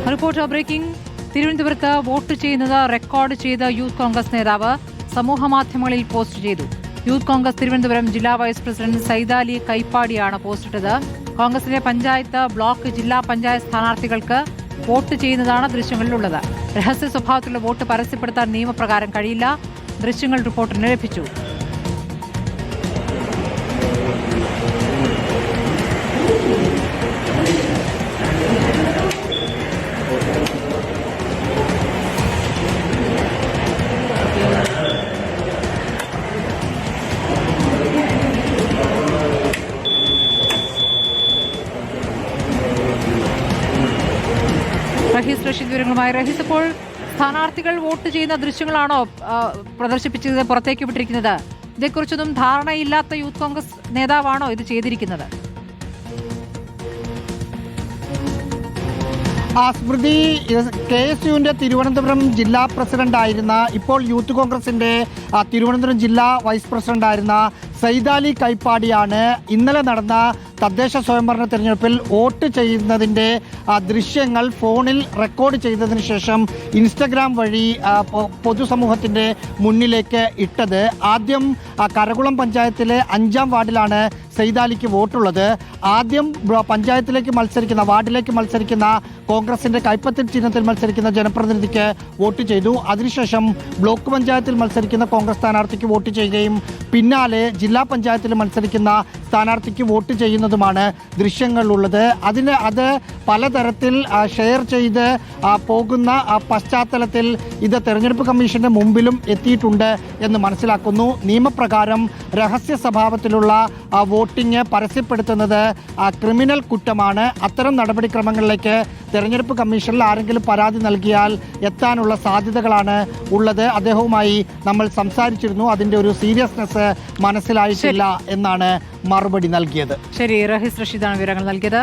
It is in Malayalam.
Reporter breaking. തിരുവനന്തപുരത്ത് വോട്ട് ചെയ്യുന്നത് റെക്കോർഡ് ചെയ്ത യൂത്ത് കോൺഗ്രസ് നേതാവ് സമൂഹമാധ്യമങ്ങളിൽ പോസ്റ്റ് ചെയ്തു. യൂത്ത് കോൺഗ്രസ് തിരുവനന്തപുരം ജില്ലാ വൈസ് പ്രസിഡന്റ് സൈദാലി കൈപ്പാടിയാണ് പോസ്റ്റിട്ടത്. കോൺഗ്രസിലെ പഞ്ചായത്ത്, ബ്ലോക്ക്, ജില്ലാ പഞ്ചായത്ത് സ്ഥാനാർത്ഥികൾക്ക് വോട്ട് ചെയ്യുന്നതാണ് ദൃശ്യങ്ങളിലുള്ളത്. രഹസ്യ സ്വഭാവത്തിലുള്ള വോട്ട് പരസ്യപ്പെടുത്താൻ നിയമപ്രകാരം കഴിയില്ല. ദൃശ്യങ്ങൾ റിപ്പോർട്ടറിന് ലഭിച്ചു. റഷീദ് വിവരങ്ങളുമായി. റഹീസ്, ഇപ്പോൾ സ്ഥാനാർത്ഥികൾ വോട്ട് ചെയ്യുന്ന ദൃശ്യങ്ങളാണോ പ്രദർശിപ്പിച്ചത്, പുറത്തേക്ക് വിട്ടിരിക്കുന്നത്? ഇതേക്കുറിച്ചൊന്നും ധാരണയില്ലാത്ത യൂത്ത് കോൺഗ്രസ് നേതാവാണോ ഇത് ചെയ്തിരിക്കുന്നത്? സ്മൃതി, KSUവിന്റെ തിരുവനന്തപുരം ജില്ലാ പ്രസിഡന്റായിരുന്ന, ഇപ്പോൾ യൂത്ത് കോൺഗ്രസിന്റെ തിരുവനന്തപുരം ജില്ലാ വൈസ് പ്രസിഡന്റായിരുന്ന സൈദാലി കൈപ്പാടിയാണ് ഇന്നലെ നടന്ന തദ്ദേശ സ്വയംഭരണ തെരഞ്ഞെടുപ്പിൽ വോട്ട് ചെയ്യുന്നതിൻ്റെ ദൃശ്യങ്ങൾ ഫോണിൽ റെക്കോർഡ് ചെയ്തതിന് ശേഷം ഇൻസ്റ്റഗ്രാം വഴി പൊതുസമൂഹത്തിൻ്റെ മുന്നിലേക്ക് ഇട്ടത്. ആദ്യം കരകുളം പഞ്ചായത്തിലെ 5-ാം വാർഡിലാണ് സൈദാലിക്ക് വോട്ടുള്ളത്. ആദ്യം വാർഡിലേക്ക് മത്സരിക്കുന്ന കോൺഗ്രസിന്റെ കൈപ്പത്തിൽ ചിഹ്നത്തിൽ മത്സരിക്കുന്ന ജനപ്രതിനിധിക്ക് വോട്ട് ചെയ്തു. അതിനുശേഷം ബ്ലോക്ക് പഞ്ചായത്തിൽ മത്സരിക്കുന്ന കോൺഗ്രസ് സ്ഥാനാർത്ഥിക്ക് വോട്ട് ചെയ്യുകയും പിന്നാലെ ജില്ലാ പഞ്ചായത്തിൽ മത്സരിക്കുന്ന സ്ഥാനാർത്ഥിക്ക് വോട്ട് ചെയ്യുന്നതുമാണ് ദൃശ്യങ്ങളിലുള്ളത്. അത് പലതരത്തിൽ ഷെയർ ചെയ്ത് പോകുന്ന പശ്ചാത്തലത്തിൽ ഇത് തെരഞ്ഞെടുപ്പ് കമ്മീഷന്റെ മുമ്പിലും എത്തിയിട്ടുണ്ട് എന്ന് മനസ്സിലാക്കുന്നു. നിയമപ്രകാരം രഹസ്യ സ്വഭാവത്തിലുള്ള വോട്ടിംഗ് പരസ്യപ്പെടുത്തുന്നത് ക്രിമിനൽ കുറ്റമാണ്. അത്തരം നടപടിക്രമങ്ങളിലേക്ക് തെരഞ്ഞെടുപ്പ് കമ്മീഷനിൽ ആരെങ്കിലും പരാതി നൽകിയാൽ എത്താനുള്ള സാധ്യതകളാണ് ഉള്ളത്. അദ്ദേഹവുമായി നമ്മൾ സംസാരിച്ചിരുന്നു. അതിൻ്റെ ഒരു സീരിയസ്നെസ് മനസ്സിലായിട്ടില്ല എന്നാണ് മറുപടി നൽകിയത്. ശരി, റഹീസ് റഷീദാണ് വിവരങ്ങൾ നൽകിയത്.